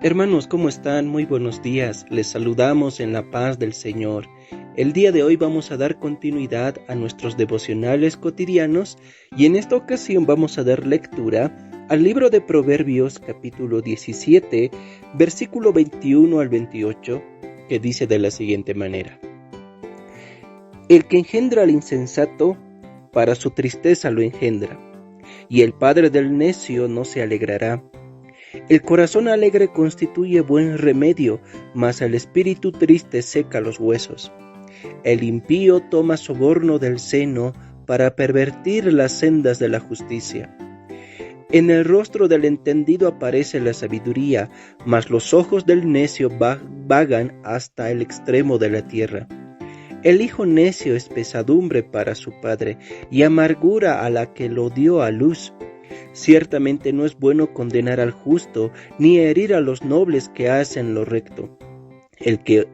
Hermanos, ¿cómo están? Muy buenos días. Les saludamos en la paz del Señor. El día de hoy vamos a dar continuidad a nuestros devocionales cotidianos y en esta ocasión vamos a dar lectura al libro de Proverbios capítulo 17, versículo 21 al 28, que dice de la siguiente manera: El que engendra al insensato, para su tristeza lo engendra, y el padre del necio no se alegrará. El corazón alegre constituye buen remedio, mas el espíritu triste seca los huesos. El impío toma soborno del seno para pervertir las sendas de la justicia. En el rostro del entendido aparece la sabiduría, mas los ojos del necio vagan hasta el extremo de la tierra. El hijo necio es pesadumbre para su padre, y amargura a la que lo dio a luz. Ciertamente no es bueno condenar al justo, ni herir a los nobles que hacen lo recto. El que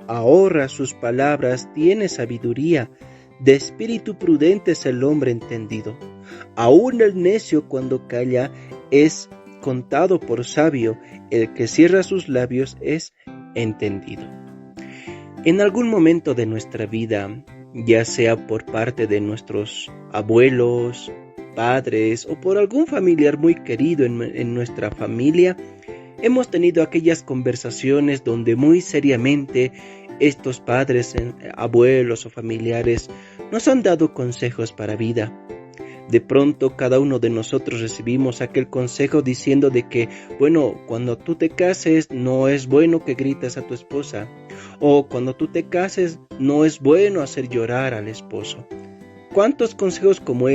ahorra sus palabras tiene sabiduría, de espíritu prudente es el hombre entendido. Aún el necio cuando calla es contado por sabio, el que cierra sus labios es entendido. En algún momento de nuestra vida, ya sea por parte de nuestros abuelos, padres o por algún familiar muy querido en nuestra familia, hemos tenido aquellas conversaciones donde muy seriamente estos padres, abuelos o familiares nos han dado consejos para vida. De pronto cada uno de nosotros recibimos aquel consejo diciendo de que, cuando tú te cases no es bueno que grites a tu esposa, o cuando tú te cases no es bueno hacer llorar al esposo. ¿Cuántos consejos como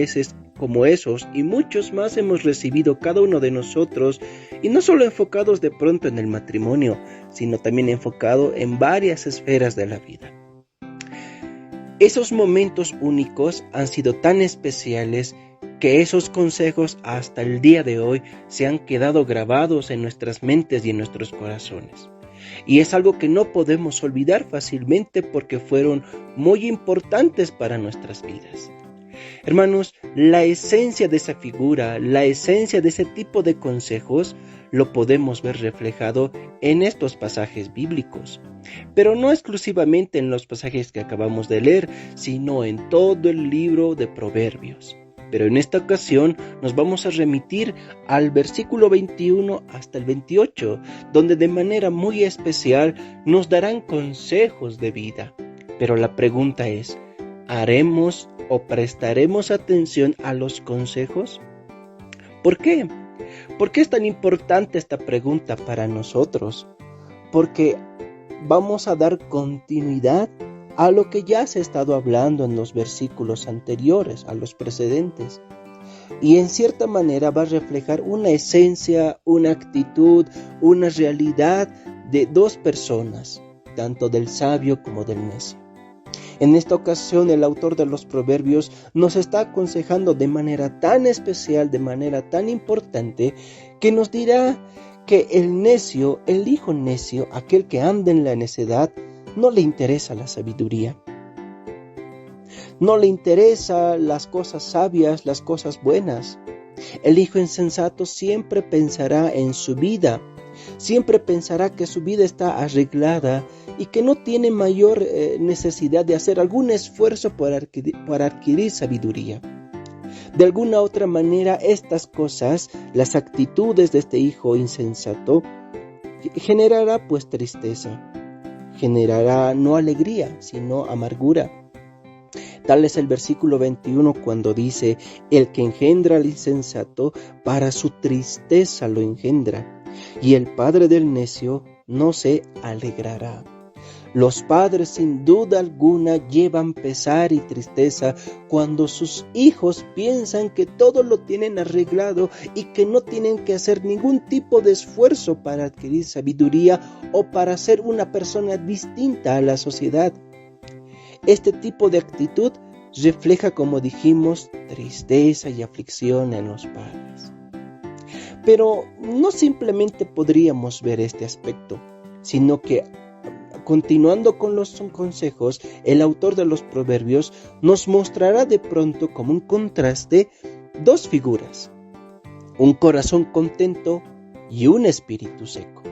esos y muchos más hemos recibido cada uno de nosotros, y no solo enfocados de pronto en el matrimonio, sino también enfocado en varias esferas de la vida? Esos momentos únicos han sido tan especiales que esos consejos hasta el día de hoy se han quedado grabados en nuestras mentes y en nuestros corazones. Y es algo que no podemos olvidar fácilmente porque fueron muy importantes para nuestras vidas. Hermanos, la esencia de esa figura, la esencia de ese tipo de consejos, lo podemos ver reflejado en estos pasajes bíblicos. Pero no exclusivamente en los pasajes que acabamos de leer, sino en todo el libro de Proverbios. Pero en esta ocasión nos vamos a remitir al versículo 21 hasta el 28, donde de manera muy especial nos darán consejos de vida. Pero la pregunta es, ¿haremos o prestaremos atención a los consejos? ¿Por qué? ¿Por qué es tan importante esta pregunta para nosotros? Porque vamos a dar continuidad a lo que ya se ha estado hablando en los versículos anteriores, a los precedentes. Y en cierta manera va a reflejar una esencia, una actitud, una realidad de dos personas, tanto del sabio como del necio. En esta ocasión el autor de los Proverbios nos está aconsejando de manera tan especial, de manera tan importante, que nos dirá que el necio, el hijo necio, aquel que anda en la necedad, no le interesa la sabiduría. No le interesa las cosas sabias, las cosas buenas. El hijo insensato siempre pensará en su vida, siempre pensará que su vida está arreglada y que no tiene mayor necesidad de hacer algún esfuerzo para adquirir sabiduría. De alguna otra manera, estas cosas, las actitudes de este hijo insensato, generará pues tristeza. Generará no alegría, sino amargura. Tal es el versículo 21 cuando dice: el que engendra al insensato, para su tristeza lo engendra, y el padre del necio no se alegrará. Los padres sin duda alguna llevan pesar y tristeza cuando sus hijos piensan que todo lo tienen arreglado y que no tienen que hacer ningún tipo de esfuerzo para adquirir sabiduría o para ser una persona distinta a la sociedad. Este tipo de actitud refleja, como dijimos, tristeza y aflicción en los padres. Pero no simplemente podríamos ver este aspecto, sino que continuando con los consejos, el autor de los Proverbios nos mostrará de pronto como un contraste dos figuras: un corazón contento y un espíritu seco.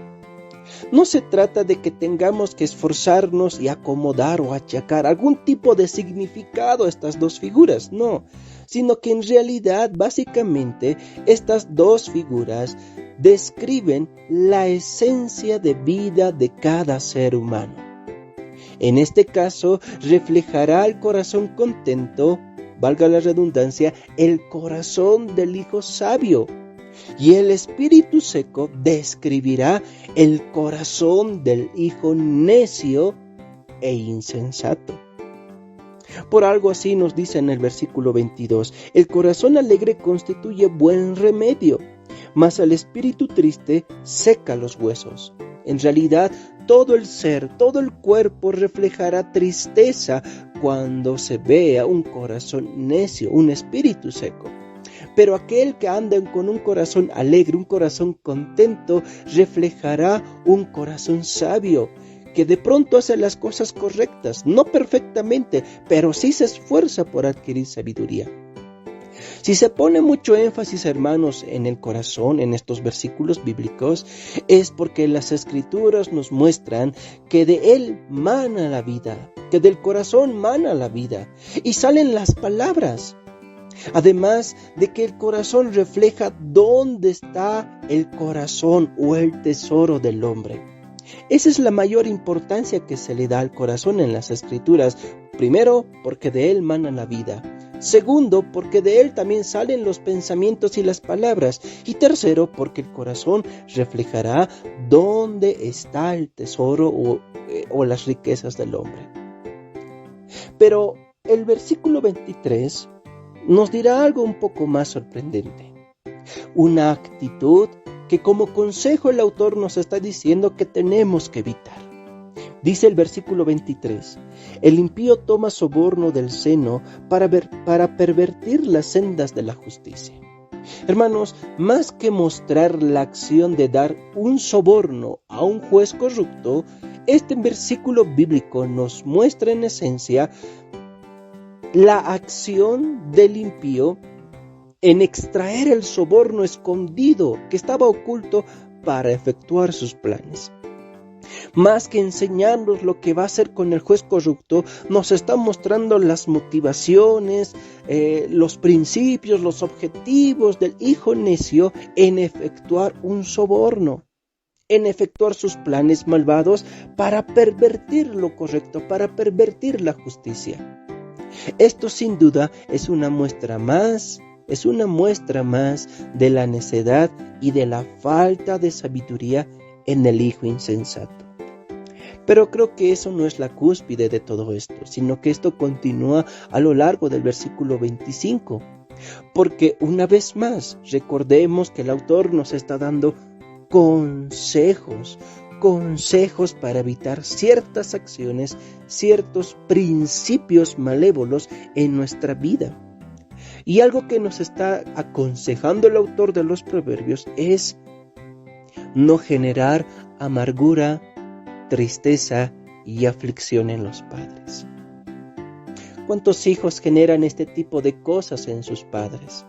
No se trata de que tengamos que esforzarnos y acomodar o achacar algún tipo de significado a estas dos figuras, no, sino que en realidad, básicamente, estas dos figuras describen la esencia de vida de cada ser humano. En este caso, reflejará el corazón contento, valga la redundancia, el corazón del hijo sabio. Y el espíritu seco describirá el corazón del hijo necio e insensato. Por algo así nos dice en el versículo 22, el corazón alegre constituye buen remedio, mas al espíritu triste seca los huesos. En realidad, todo el ser, todo el cuerpo reflejará tristeza cuando se vea un corazón necio, un espíritu seco. Pero aquel que anda con un corazón alegre, un corazón contento, reflejará un corazón sabio, que de pronto hace las cosas correctas, no perfectamente, pero sí se esfuerza por adquirir sabiduría. Si se pone mucho énfasis, hermanos, en el corazón, en estos versículos bíblicos, es porque las Escrituras nos muestran que de él mana la vida, que del corazón mana la vida, y salen las palabras. Además de que el corazón refleja dónde está el corazón o el tesoro del hombre. Esa es la mayor importancia que se le da al corazón en las Escrituras. Primero, porque de él mana la vida. Segundo, porque de él también salen los pensamientos y las palabras. Y tercero, porque el corazón reflejará dónde está el tesoro o las riquezas del hombre. Pero el versículo 23 nos dirá algo un poco más sorprendente. Una actitud que como consejo el autor nos está diciendo que tenemos que evitar. Dice el versículo 23, el impío toma soborno del seno para pervertir las sendas de la justicia. Hermanos, más que mostrar la acción de dar un soborno a un juez corrupto, este versículo bíblico nos muestra en esencia la acción del impío en extraer el soborno escondido que estaba oculto para efectuar sus planes. Más que enseñarnos lo que va a hacer con el juez corrupto, nos está mostrando las motivaciones, los principios, los objetivos del hijo necio en efectuar un soborno, en efectuar sus planes malvados para pervertir lo correcto, para pervertir la justicia. Esto sin duda es una muestra más de la necedad y de la falta de sabiduría en el hijo insensato. Pero creo que eso no es la cúspide de todo esto, sino que esto continúa a lo largo del versículo 25. Porque una vez más, recordemos que el autor nos está dando consejos para evitar ciertas acciones, ciertos principios malévolos en nuestra vida. Y algo que nos está aconsejando el autor de los Proverbios es no generar amargura, tristeza y aflicción en los padres. ¿Cuántos hijos generan este tipo de cosas en sus padres?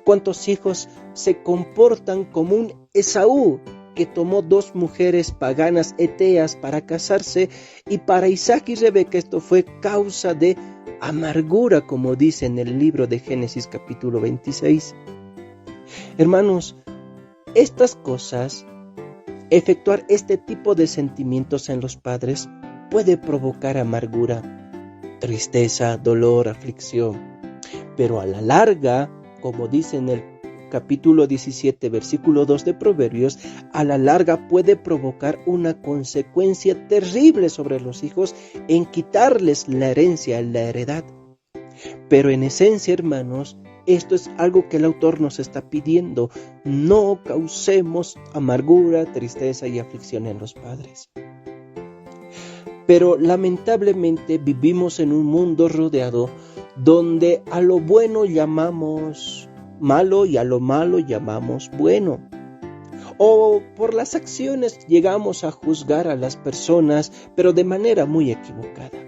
¿Cuántos hijos se comportan como un Esaú que tomó 2 mujeres paganas eteas para casarse, y para Isaac y Rebeca esto fue causa de amargura, como dice en el libro de Génesis capítulo 26? Hermanos, estas cosas, efectuar este tipo de sentimientos en los padres puede provocar amargura, tristeza, dolor, aflicción, pero a la larga, como dice en el capítulo 17, versículo 2 de Proverbios, a la larga puede provocar una consecuencia terrible sobre los hijos en quitarles la herencia, la heredad. Pero en esencia, hermanos, esto es algo que el autor nos está pidiendo. No causemos amargura, tristeza y aflicción en los padres. Pero lamentablemente vivimos en un mundo rodeado donde a lo bueno llamamos malo y a lo malo llamamos bueno. O por las acciones llegamos a juzgar a las personas, pero de manera muy equivocada.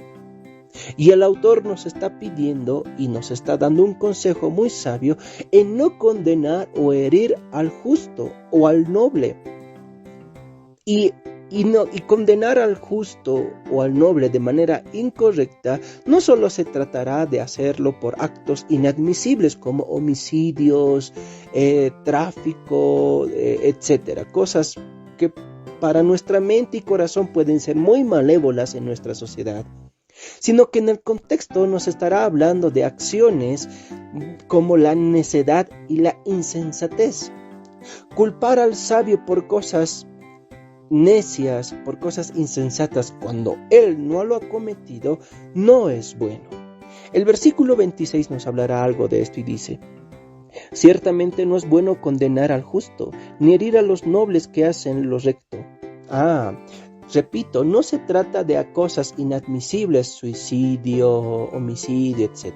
Y el autor nos está pidiendo y nos está dando un consejo muy sabio en no condenar o herir al justo o al noble. Y y condenar al justo o al noble de manera incorrecta, no solo se tratará de hacerlo por actos inadmisibles como homicidios, tráfico, etcétera, cosas que para nuestra mente y corazón pueden ser muy malévolas en nuestra sociedad, sino que en el contexto nos estará hablando de acciones como la necedad y la insensatez. Culpar al sabio por cosas necias, por cosas insensatas, cuando él no lo ha cometido, no es bueno. El versículo 26 nos hablará algo de esto y dice: ciertamente no es bueno condenar al justo, ni herir a los nobles que hacen lo recto. Repito, no se trata de cosas inadmisibles, suicidio, homicidio, etc.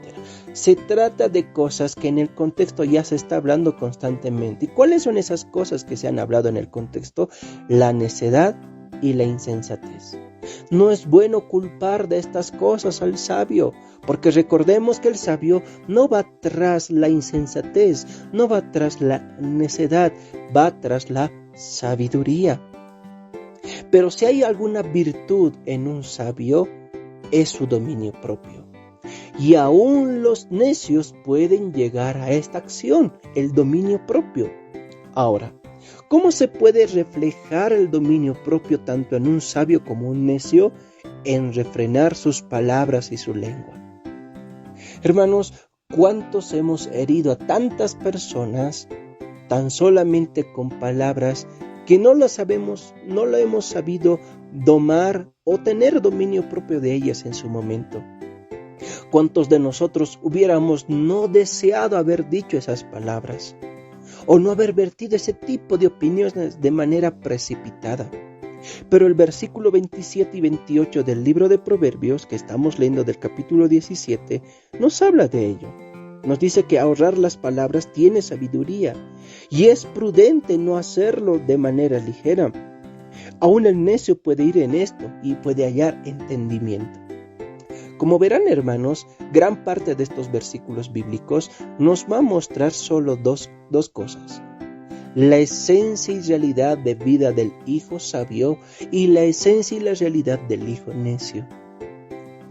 Se trata de cosas que en el contexto ya se está hablando constantemente. ¿Y cuáles son esas cosas que se han hablado en el contexto? La necedad y la insensatez. No es bueno culpar de estas cosas al sabio, porque recordemos que el sabio no va tras la insensatez, no va tras la necedad, va tras la sabiduría. Pero si hay alguna virtud en un sabio, es su dominio propio. Y aún los necios pueden llegar a esta acción, el dominio propio. Ahora, ¿cómo se puede reflejar el dominio propio tanto en un sabio como un necio? En refrenar sus palabras y su lengua. Hermanos, ¿cuántos hemos herido a tantas personas tan solamente con palabras que no lo hemos sabido domar o tener dominio propio de ellas en su momento? ¿Cuántos de nosotros hubiéramos no deseado haber dicho esas palabras o no haber vertido ese tipo de opiniones de manera precipitada? Pero el versículo 27 y 28 del libro de Proverbios, que estamos leyendo del capítulo 17, nos habla de ello. Nos dice que ahorrar las palabras tiene sabiduría y es prudente no hacerlo de manera ligera. Aún el necio puede ir en esto y puede hallar entendimiento. Como verán, hermanos, gran parte de estos versículos bíblicos nos va a mostrar solo dos cosas: la esencia y realidad de vida del hijo sabio y la esencia y la realidad del hijo necio.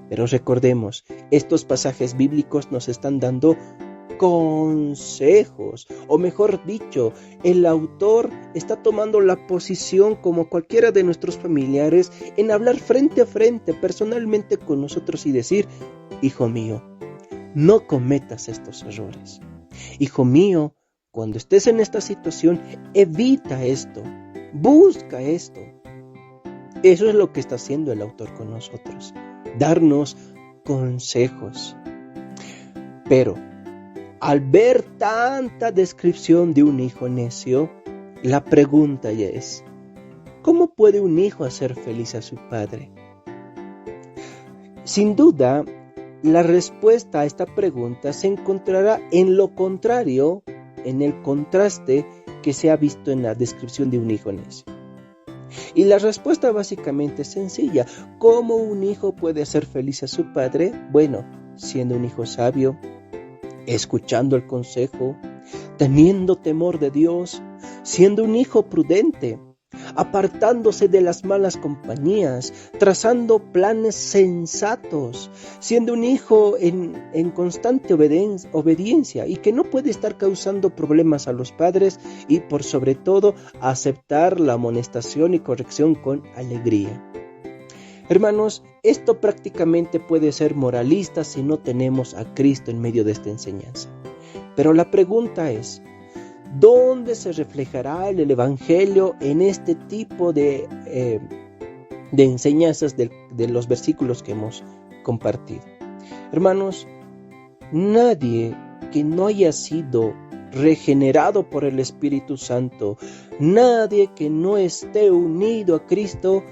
Pero recordemos, estos pasajes bíblicos nos están dando consejos, o mejor dicho, el autor está tomando la posición como cualquiera de nuestros familiares en hablar frente a frente, personalmente con nosotros y decir: hijo mío, no cometas estos errores. Hijo mío, cuando estés en esta situación, evita esto, busca esto. Eso es lo que está haciendo el autor con nosotros, darnos consejos. Pero al ver tanta descripción de un hijo necio, la pregunta ya es: ¿cómo puede un hijo hacer feliz a su padre? Sin duda, la respuesta a esta pregunta se encontrará en lo contrario, en el contraste que se ha visto en la descripción de un hijo necio. Y la respuesta básicamente es sencilla. ¿Cómo un hijo puede hacer feliz a su padre? Bueno, siendo un hijo sabio, escuchando el consejo, teniendo temor de Dios, siendo un hijo prudente, apartándose de las malas compañías, trazando planes sensatos, siendo un hijo en constante obediencia y que no puede estar causando problemas a los padres, y por sobre todo aceptar la amonestación y corrección con alegría. Hermanos, esto prácticamente puede ser moralista si no tenemos a Cristo en medio de esta enseñanza. Pero la pregunta es: ¿dónde se reflejará el Evangelio en este tipo de enseñanzas de los versículos que hemos compartido? Hermanos, nadie que no haya sido regenerado por el Espíritu Santo, nadie que no esté unido a Cristo,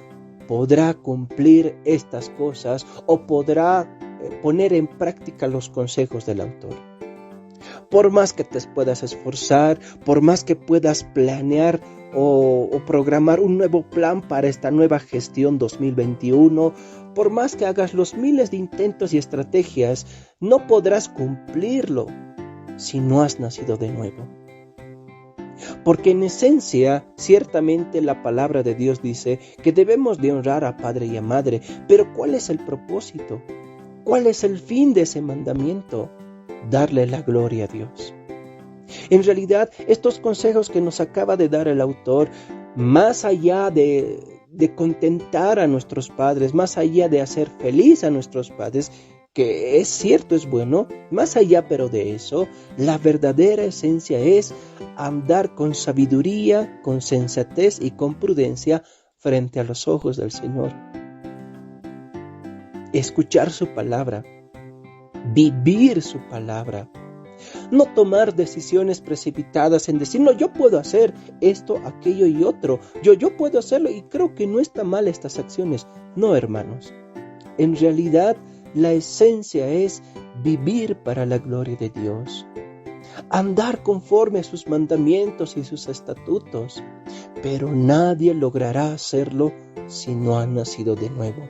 podrá cumplir estas cosas o podrá poner en práctica los consejos del autor. Por más que te puedas esforzar, por más que puedas planear o programar un nuevo plan para esta nueva gestión 2021, por más que hagas los miles de intentos y estrategias, no podrás cumplirlo si no has nacido de nuevo. Porque en esencia, ciertamente la palabra de Dios dice que debemos de honrar a padre y a madre, pero ¿cuál es el propósito? ¿Cuál es el fin de ese mandamiento? Darle la gloria a Dios. En realidad, estos consejos que nos acaba de dar el autor, más allá de contentar a nuestros padres, más allá de hacer feliz a nuestros padres, que es cierto, es bueno, más allá pero de eso, la verdadera esencia es andar con sabiduría, con sensatez y con prudencia frente a los ojos del Señor. Escuchar su palabra, vivir su palabra. No tomar decisiones precipitadas en decir, no, yo puedo hacer esto, aquello y otro. Yo puedo hacerlo y creo que no está mal estas acciones. No, hermanos. En realidad, la esencia es vivir para la gloria de Dios. Andar conforme a sus mandamientos y sus estatutos. Pero nadie logrará hacerlo si no ha nacido de nuevo,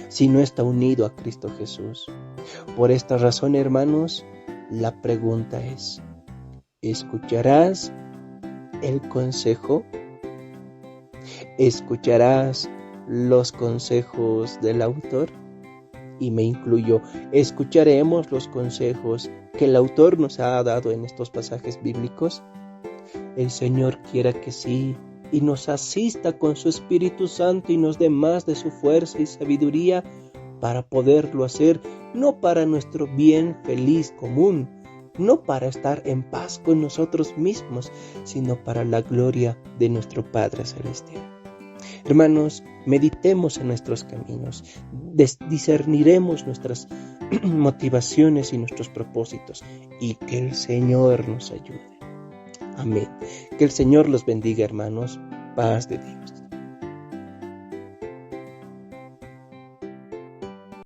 si no está unido a Cristo Jesús. Por esta razón, hermanos, la pregunta es, ¿escucharás el consejo? ¿Escucharás los consejos del autor? Y me incluyo, ¿escucharemos los consejos que el autor nos ha dado en estos pasajes bíblicos? El Señor quiera que sí, y nos asista con su Espíritu Santo y nos dé más de su fuerza y sabiduría para poderlo hacer, no para nuestro bien feliz común, no para estar en paz con nosotros mismos, sino para la gloria de nuestro Padre Celestial. Hermanos, meditemos en nuestros caminos, discerniremos nuestras motivaciones y nuestros propósitos, y que el Señor nos ayude. Amén. Que el Señor los bendiga, hermanos. Paz de Dios.